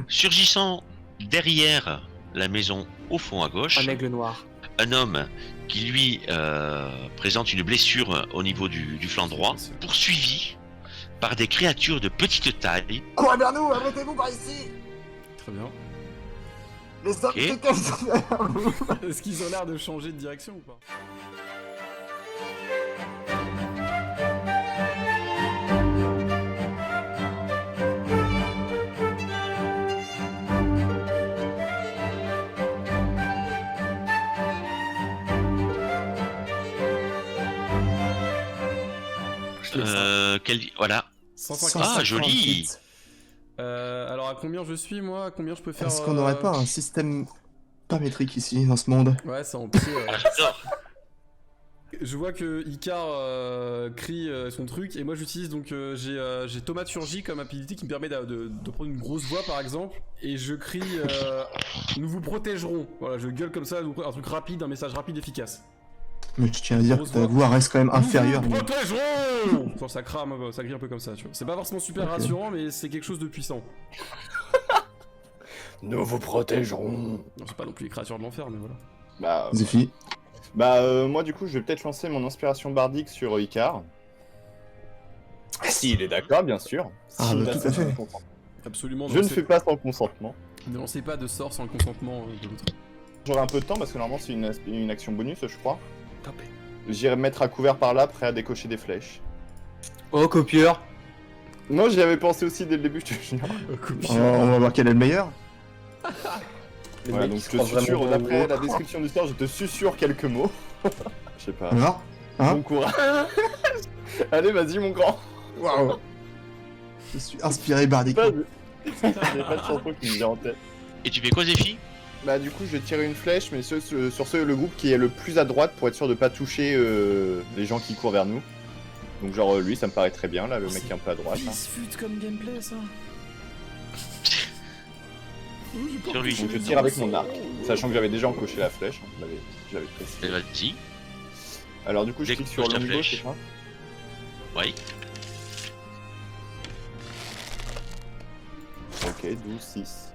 Surgissant derrière la maison au fond à gauche, Un aigle noir. un homme qui lui présente une blessure au niveau du flanc droit, poursuivi par des créatures de petite taille. Courez vers nous, arrêtez-vous par ici. Très bien. Les hommes Ok. se cachent derrière vous. Est-ce qu'ils ont l'air de changer de direction ou pas? Voilà. 150. Ah, joli. Alors à combien je suis moi? À combien je peux faire? Est-ce qu'on n'aurait pas un système paramétrique ici, dans ce monde? Ouais, c'est en pied. Ah, j'adore. Je vois que Icar crie son truc et moi j'utilise donc j'ai Thaumaturgie comme habilité qui me permet de prendre une grosse voix par exemple et je crie nous vous protégerons. Voilà, je gueule comme ça, un truc rapide, un message rapide efficace. Mais je tiens à dire que ta voix reste quand même inférieure. Nous vous protégerons. Genre, ça crame, ça crie un peu comme ça, tu vois. C'est pas forcément super rassurant mais c'est quelque chose de puissant. Nous vous protégerons. Non, c'est pas non plus les créatures de l'enfer mais voilà. Bah, Zephy. moi du coup, je vais peut-être lancer mon inspiration bardique sur Icar. S'il est d'accord, bien sûr. Ah, S'il bah, a tout à son fait. consentement. Absolument. Je ne fais pas sans consentement. Ne lancez pas de sort sans le consentement de l'autre. J'aurai un peu de temps parce que normalement c'est une action bonus, je crois. J'irai me mettre à couvert par là, prêt à décocher des flèches. Oh, copieur. Non, j'y avais pensé aussi dès le début, je te jure. On va voir quel est le meilleur. Voilà, donc je te susurre, d'après la description du sort, je te susurre quelques mots. Je sais pas. Alors hein? Bon courage. Allez, vas-y, mon grand. Waouh. Je suis inspiré bardique. J'ai pas de chanson qui me vient en tête. Et tu fais quoi, Zephy? Bah, du coup, je vais tirer une flèche, mais sur le groupe qui est le plus à droite pour être sûr de pas toucher les gens qui courent vers nous. Donc, genre, lui, ça me paraît très bien, là, le mec qui est un peu à droite. Là. Fut comme gameplay ça. Sur lui. Donc, je tire avec mon arc, sachant que j'avais déjà encoché la flèche. Hein, j'avais précisé. Vas-y. Alors, du coup, je Dès clique que sur tu touches ta l'ombre gauche, flèche. c'est ça? Oui. Ok, 12, 6.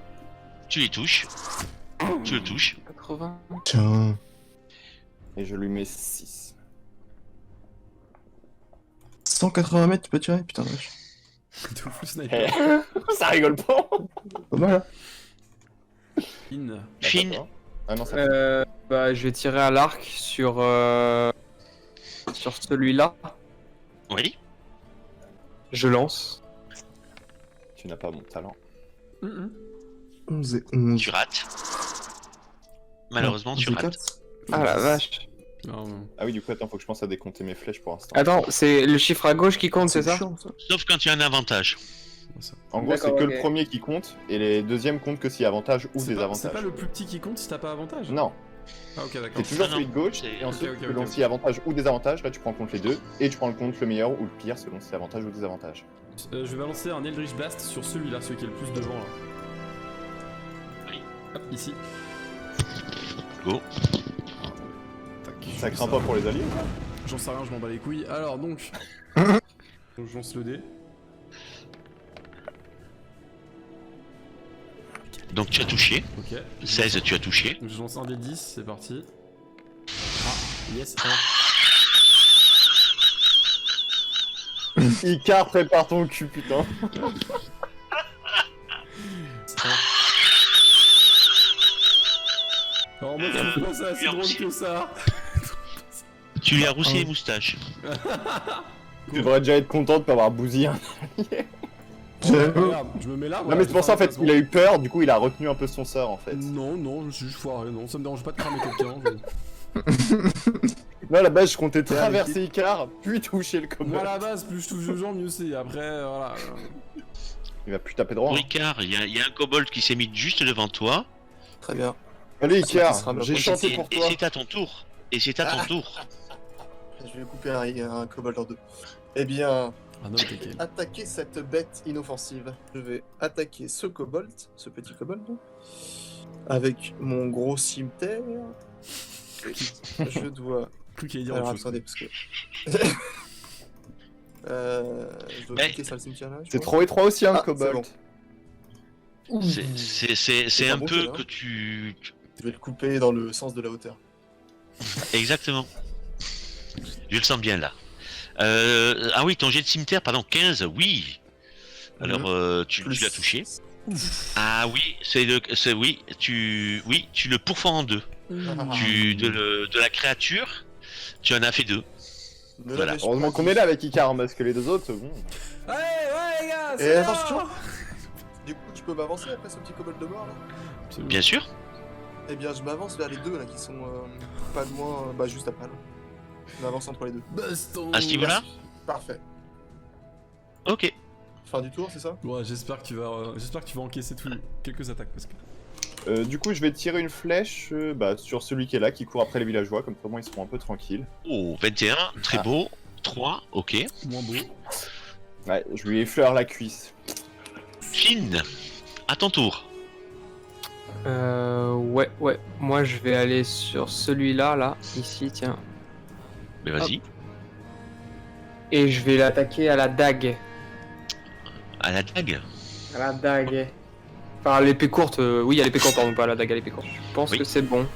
Tu les touches. Tu le touches. 80. Tiens. Et je lui mets 6. 180 mètres, tu peux tirer? Putain de vache. De fou sniper. Ça rigole pas. Pas mal, hein? In. Finn. Ah non, ça Bah, je vais tirer à l'arc sur celui-là. Oui. Je lance. Tu n'as pas mon talent. 11 et 11. Tu rates. Malheureusement, tu 11 et rates. 4. Ah la vache. Non, non. Ah oui, du coup, attends, faut que je pense à décompter mes flèches pour l'instant. Attends, c'est le chiffre à gauche qui compte, c'est ça? chiant, ça. Sauf quand tu as un avantage. En gros, c'est D'accord, que ok. le premier qui compte, et les deuxièmes comptent que s'il y a avantage ou C'est désavantage. pas le plus petit qui compte si t'as pas avantage? Non, Ah ok d'accord. c'est toujours Ah, celui non. de gauche, C'est- et ensuite, Ok, ok, selon ok. s'il y a avantage ou désavantage, là tu prends en compte les deux, et tu prends en compte le meilleur ou le pire selon si c'est avantage ou désavantage. Je vais balancer un Eldritch Blast sur celui-là, celui qui est le plus devant là. Oui. Hop, ici. Go. Tac. Ça craint pas pour les alliés ou pas? J'en sais rien, je m'en bats les couilles. Alors donc. Donc je lance le dé. Donc tu as touché. Ok. 16, tu as touché. Donc je lance un des 10, c'est parti. Ah, yes, Icar, prépare ton cul, putain. Alors moi je trouve pas ça assez drôle que ça. Tu lui as roussé les moustaches. Tu devrais déjà être content de pas avoir bousillé un. Regarde, je me mets là. Non, voilà, mais c'est pour ça en fait, je il a eu peur, du coup il a retenu un peu son sort en fait. Non, non, je suis juste foiré, non, ça me dérange pas de cramer quelqu'un. Non, à la base, je comptais traverser Icar, puis toucher le Moi à kobold. la base, plus je touche de gens, mieux c'est. Après, voilà. Il va plus taper droit. Hein. Ricard, il y a un kobold qui s'est mis juste devant toi. Très bien. Allez, qui Icar, sera j'ai bloqué. chanté Et, pour et toi. c'est à ton tour. Et c'est à ton tour. Je vais couper un kobold en deux. Eh bien, Ah non, t'es attaquer cette bête inoffensive. Je vais attaquer ce kobold, ce petit kobold, avec mon gros cimetière. Je dois... cru qu'il allait dire Alors autre chose. attendez, parce que... je dois Mais- cliquer sur le cimetière là. je C'est crois. trop étroit aussi, hein, Ah, le kobold. c'est C'est pas un bon, peu ça, que tu... Je vais le couper dans le sens de la hauteur. Exactement. Je le sens bien là. Ah oui, ton jet de cimetière, pardon, 15, oui. Alors, tu l'as touché. Ah oui, oui, tu le pourfends en deux. De la créature, tu en as fait deux. Ne Voilà. l'avais-je Heureusement pas qu'on dit. est là avec Icar, parce que les deux autres, bon. Ouais, les gars, Et c'est attention. là. Du coup, tu peux m'avancer après ce petit kobold de mort là? Absolument. Bien sûr. Eh bien, je m'avance vers les deux là qui sont pas loin, bah juste après là. Je m'avance entre les deux. Baston. À ce niveau-là. Parfait. Ok. Fin du tour, c'est ça? Ouais, j'espère que tu vas encaisser quelques attaques parce que. Du coup, je vais tirer une flèche sur celui qui est là, qui court après les villageois, comme ça au moins ils seront un peu tranquilles. Oh, 21, très beau. 3, ok. Moins beau. Ouais, je lui effleure la cuisse. Finn, à ton tour. Ouais. Moi, je vais aller sur celui-là, là, ici, tiens. Mais vas-y. Et je vais l'attaquer à la dague. À la dague. À la dague. Enfin, à l'épée courte, oui, à l'épée courte, pardon, pas à la dague, à l'épée courte. Je pense Oui. que c'est bon.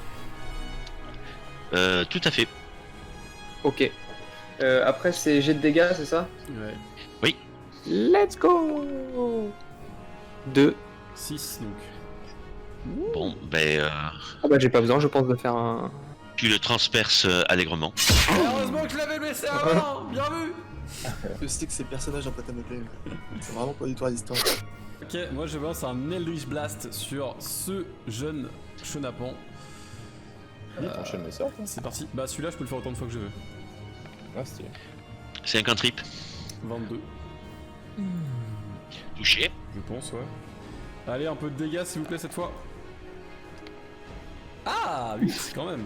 Tout à fait. Ok. Après, c'est jet de dégâts, c'est ça? Ouais. Let's go! 2. 6 donc. Bon, ben, Ah bah, j'ai pas besoin, je pense, de faire un. tu le transperces allègrement. Heureusement que je l'avais blessé avant. Bien vu. Je sais que ces personnages en fait à me plaire. C'est vraiment pas du tout résistant. Ok, moi je balance un Eldritch Blast sur ce jeune chenapan. Oui, t'enchaînes les sorts, hein. C'est parti. Bah celui-là je peux le faire autant de fois que je veux. Ah, stylé. C'est un cantrip. 22, Touché. je pense, ouais. Allez, un peu de dégâts s'il vous plaît cette fois. Ah 8 quand même.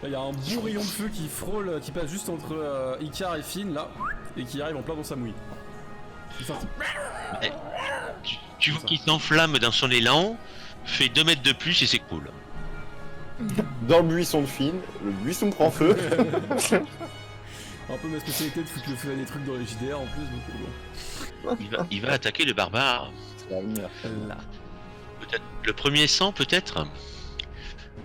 Là il y a un beau rayon de feu qui frôle, qui passe juste entre Icar et Finn là, et qui arrive en plein dans sa mouille. C'est sorti. Tu vois qu'il s'enflamme dans son élan, fait 2 mètres de plus et c'est cool. Dans le buisson de Finn, le buisson prend feu. Un peu ma spécialité de foutre le feu à des trucs dans les JDR en plus, donc bon. Il va attaquer le barbare. Ça va venir. Là. Peut-être le premier sang, peut-être.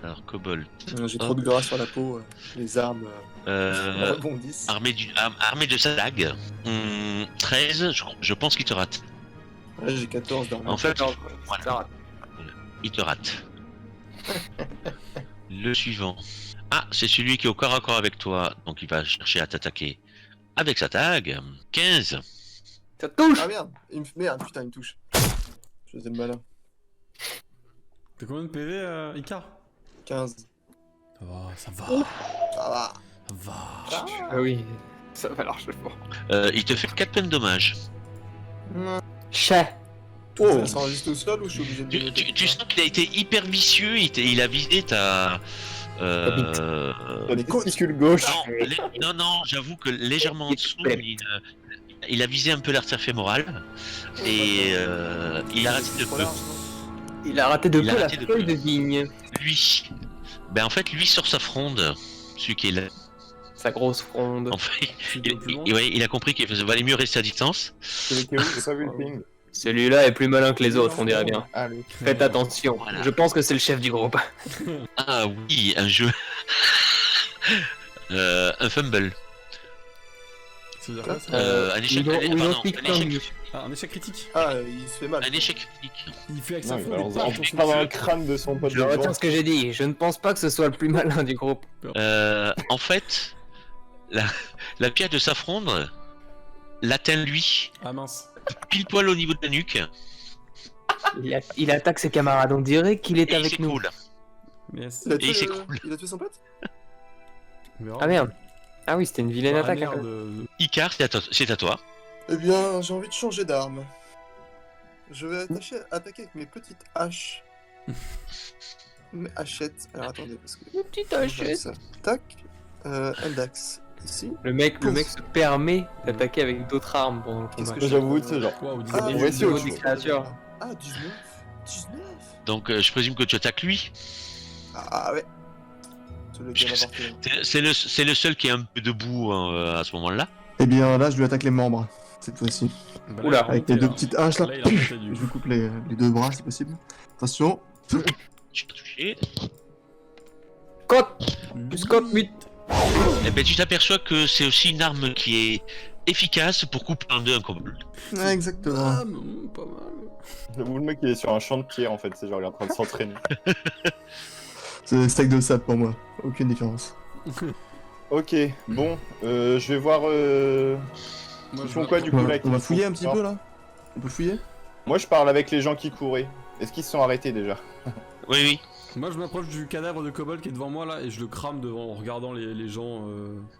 Alors, Kobold. J'ai trop de gras sur la peau, les armes rebondissent. Armé de sa dague. 13, je pense qu'il te rate. Ouais, j'ai 14 d'armes. En fait, Non, voilà. ça rate. Il te rate. Le suivant. Ah, c'est celui qui est au corps à corps avec toi, donc il va chercher à t'attaquer avec sa dague. 15. Ça touche! Ah merde, merde, putain, il me touche. Je faisais le malin. T'as combien de PV, Icar? 15. Ça va, ça va. Ça va. Ça va. Ah oui, ça va largement. Il te fait 4 points de dommage. Chat! Ça s'enregistre tout seul ou je suis obligé de le Tu sens qu'il a été hyper vicieux, il a visé ta... Les testicules gauche. Non, j'avoue que légèrement en dessous, il a visé un peu l'artère fémorale et il a raté de peu. Il a raté de Il a peu la raté de feuille peu. de vigne. Lui, ben en fait, lui sur sa fronde, celui qui est là, Sa grosse fronde. en fait, Tu peux plus loin. il a compris qu'il valait mieux rester à distance. Celui qui est où? J'ai pas vu le ping. Celui-là est plus malin que les autres, on dirait bien. Ah, oui. Faites attention, Voilà. je pense que c'est le chef du groupe. Ah oui, un jeu. Un fumble. Ça veut dire quoi ça? Un échec. ils ont- ils ont Pardon, piqué un échec. comme- Ah, un échec critique. Ah, il se fait mal. Un échec critique. Il fait avec Non, sa il faute va des en pattes sur son prendre un dessus. crâne de son pote Je de retiens devant. ce que j'ai dit, je ne pense pas que ce soit le plus malin du groupe. En fait, la pierre de sa fronde l'atteint lui, Ah mince. pile poil au niveau de la nuque. Il attaque ses camarades, on dirait qu'il est Et avec c'est nous. cool. Yes. Il a Et tué, c'est cool. il a tué son pote? On verra. Ah merde. Ah oui, c'était une vilaine Ah, attaque. merde, hein. Icar, c'est à toi. Eh bien, j'ai envie de changer d'arme. Je vais attaquer avec mes petites haches. Mes hachettes. Alors attendez, parce que. Une petite Comme hachette. ça. Tac. Eldax. Ici. Le mec se permet d'attaquer avec d'autres armes pendant le Qu'est-ce combat. que J'avoue, tu sais, genre. Waouh, dis Ah, on va essayer autre des chose. créatures. Ah, 19. 19. Donc je présume que tu attaques lui. Ah ouais. Celui qui m'a apporté. C'est le seul qui est un peu debout à ce moment-là. Eh bien, là, je lui attaque les membres. cette fois-ci. Bah, Oula, il a Avec les remonté, deux là. petites haches là. Là, il a remonté, du Je coup. lui coupe les deux bras, c'est possible. Attention. Tu peux toucher. Scott Scott 8. Eh ben, tu t'aperçois que c'est aussi une arme qui est efficace pour couper en deux un kobold. Ouais, exactement. Ah, pas mal. J'avoue, le mec il est sur un champ de tir en fait, c'est genre il est en train de s'entraîner. C'est un steak de sable pour moi. Aucune différence. Ok, bon, je vais voir. Moi, Ils je font vais- quoi du coup On là va, qui on va font fouiller un petit fort peu là. On peut fouiller. Moi je parle avec les gens qui couraient. Est-ce qu'ils se sont arrêtés déjà? Oui, oui. Moi, je m'approche du cadavre de kobold qui est devant moi là et je le crame devant en regardant les gens,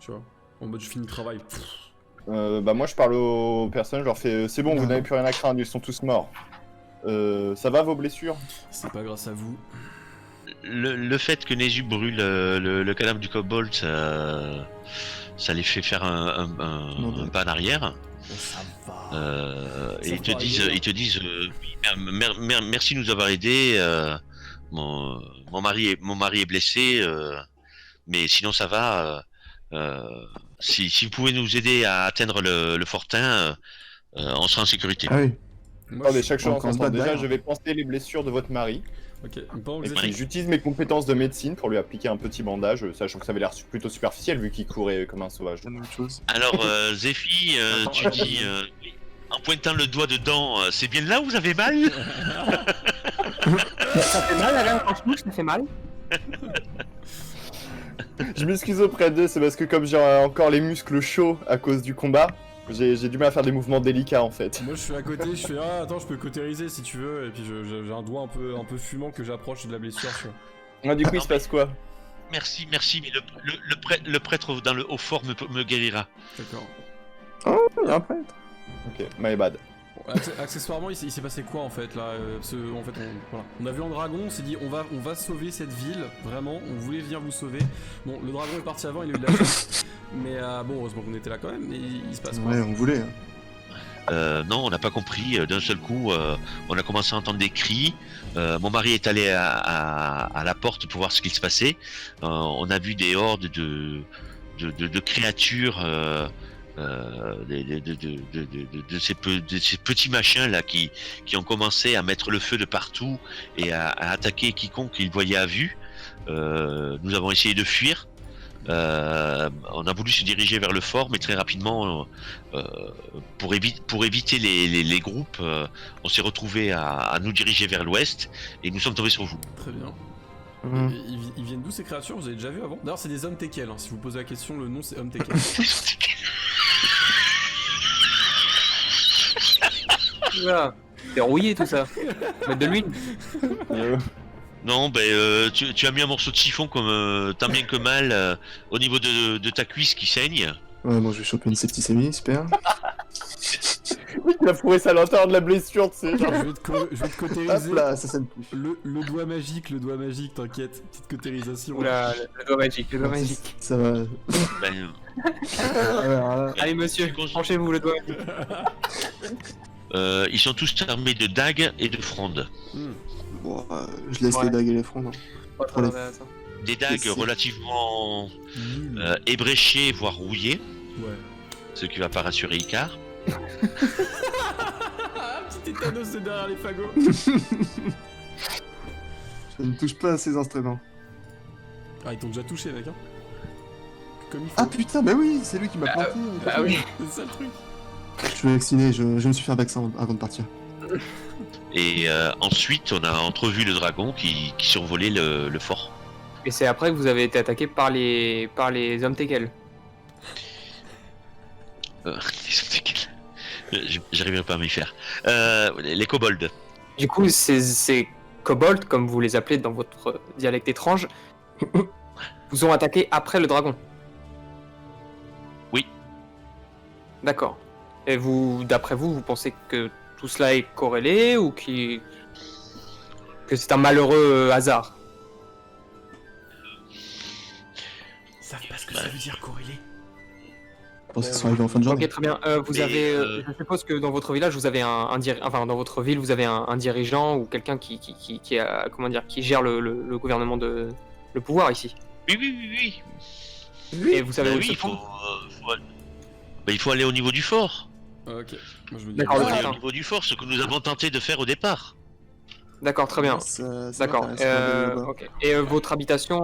tu vois. En mode, je finis le travail. Bah moi je parle aux personnes, je leur fais c'est bon, vous Non. n'avez plus rien à craindre, ils sont tous morts. Ça va vos blessures? C'est pas grâce à vous. Le fait que Nézu brûle le cadavre du kobold, ça les fait faire un pas en arrière. Ça va. Et Ça va rigoler. ils te disent oui, merci de nous avoir aidés. Mon mari est blessé, mais sinon ça va. Si vous pouvez nous aider à atteindre le fortin, on sera en sécurité. Ah oui. Moi, Attendez, je- chaque chose en on son se temps. bat Déjà derrière. je vais penser les blessures de votre mari. Ok, pendant que Et vous puis, êtes- J'utilise mes compétences de médecine pour lui appliquer un petit bandage, sachant que ça avait l'air plutôt superficiel vu qu'il courait comme un sauvage. La même chose. Alors, Zéphi, tu dis, oui, en pointant le doigt dedans, c'est bien là où vous avez mal? Ça fait mal, Alain, franchement, ça fait mal. Je m'excuse auprès d'eux, c'est parce que comme j'ai encore les muscles chauds à cause du combat, j'ai du mal à faire des mouvements délicats en fait. Moi, je suis à côté, je fais ah attends, je peux cautériser si tu veux, et puis j'ai un doigt un peu fumant que j'approche de la blessure, tu vois. Ah, du coup il se passe quoi? Merci, mais le prêtre dans le haut fort me guérira. D'accord. Oh, il y a un prêtre. Ok, my bad. Bon, accessoirement, il s'est passé quoi en fait là en fait, voilà. On a vu un dragon, on s'est dit on va sauver cette ville, vraiment, on voulait venir vous sauver. Bon, le dragon est parti avant, il a eu de la chance. Mais bon, heureusement qu'on était là quand même, mais il se passe quoi? Ouais, on voulait. Non, on n'a pas compris. D'un seul coup, on a commencé à entendre des cris. Mon mari est allé à la porte pour voir ce qu'il se passait. On a vu des hordes de créatures, de ces petits machins là qui ont commencé à mettre le feu de partout et à attaquer quiconque ils voyaient à vue. Nous avons essayé de fuir. On a voulu se diriger vers le fort, mais très rapidement, pour éviter les groupes, on s'est retrouvé à nous diriger vers l'ouest et nous sommes tombés sur vous. Très bien. Mhm. Et ils viennent d'où ces créatures? Vous avez déjà vu avant? D'ailleurs, c'est des hommes Tekel, hein. Si vous posez la question, le nom c'est homme Tekel. Voilà. C'est rouillé tout ça. Mettre de l'huile. Non, tu as mis un morceau de chiffon comme tant bien que mal au niveau de ta cuisse qui saigne. Ouais, bon, je vais choper une septicémie, super. Oui, il a fourré ça à l'intérieur de la blessure, tu sais. je vais te cautériser. Hop là, ça saigne plus. Le doigt magique, t'inquiète. Petite cautérisation. Oula, le doigt magique, le doigt magique. Ça va. Ben, Alors là, Allez, monsieur, tranchez-vous le doigt magique. ils sont tous armés de dagues et de frondes. Hmm. bon, je laisse Ouais. les dagues et les fronts. Non. Pas trop intéressant. Des dagues C'est- relativement Nul. ébréchées, voire rouillées, Ouais. ce qui va pas rassurer Icar. Ah, petit tétanos de derrière les fagots. Je ne touche pas à ces instruments. Ah, ils t'ont déjà touché, mec, hein. Comme il faut. Ah putain, bah oui, c'est lui qui m'a planté. Ah oui. C'est ça le truc. Je suis vacciné, je me suis fait un vaccin avant de partir. Et ensuite, on a entrevu le dragon qui survolait le fort. Et c'est après que vous avez été attaqué par les hommes Tekel. J'arriverai pas à m'y faire. Les kobolds. Du coup, ces kobolds, comme vous les appelez dans votre dialecte étrange, vous ont attaqué après le dragon. Oui. D'accord. Et vous, d'après vous, vous pensez que tout cela est corrélé ou que c'est un malheureux hasard? Ils savent pas ce que ça veut dire corrélé. Je pense qu'ils sont arrivés en fin de journée. Ok, très bien. Vous Mais, avez, je suppose que dans votre village, vous avez enfin dans votre ville, vous avez un dirigeant ou quelqu'un qui a, comment dire, qui gère le gouvernement le pouvoir ici. Oui. Et vous savez Bah où oui, il se trouve il faut aller au niveau du fort. Ok. Moi, je me dis. D'accord, On le est au fortin. niveau du fort, ce que nous avons tenté de faire au départ. D'accord, très bien. Ça D'accord. m'intéresse, là-bas. Ok. Et votre habitation,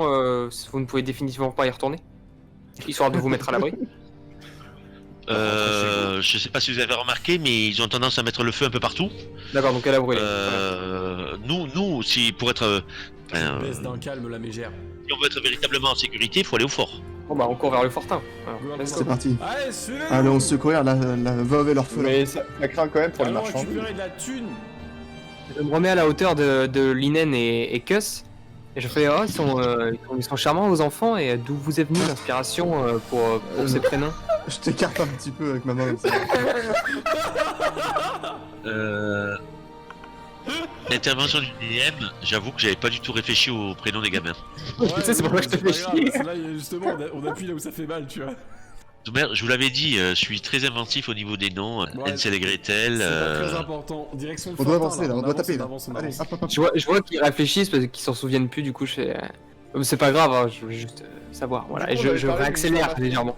vous ne pouvez définitivement pas y retourner? Histoire de vous mettre à l'abri? Je sais pas si vous avez remarqué, mais ils ont tendance à mettre le feu un peu partout. D'accord, donc elle a brûlé. Nous, si pour être, Baisse d'un calme la mégère. si on veut être véritablement en sécurité, il faut aller au fort. Bon bah on court vers le fortin. Alors, Go, let's go. go. C'est parti. Allez, suivez. Allons secourir la veuve et l'orphelin. Mais ça craint quand même pour le Allons marchand. récupérer de la thune. Je me remets à la hauteur de Linen et Kuss. Et je fais, oh, ils sont charmants aux enfants, et d'où vous est venue l'inspiration pour ces prénoms? Je t'écarte un petit peu avec ma main. Intervention du DM, j'avoue que j'avais pas du tout réfléchi au prénom des gamins. Tu sais, c'est pour ça que je te c'est pas fais grave, chier. c'est là, justement, on appuie là où ça fait mal, tu vois. Je vous l'avais dit, je suis très inventif au niveau des noms. Ouais, Hansel et Gretel. C'est pas très important. Direction le On doit fortin, avancer là, on doit avance, taper là. avance, on Allez, avance. hop, hop, hop. Je vois qu'ils réfléchissent parce qu'ils s'en souviennent plus, du coup je fais. C'est pas grave, hein, je voulais juste savoir. Voilà, Du et coup, on avait je parlé réaccélère d'une légèrement.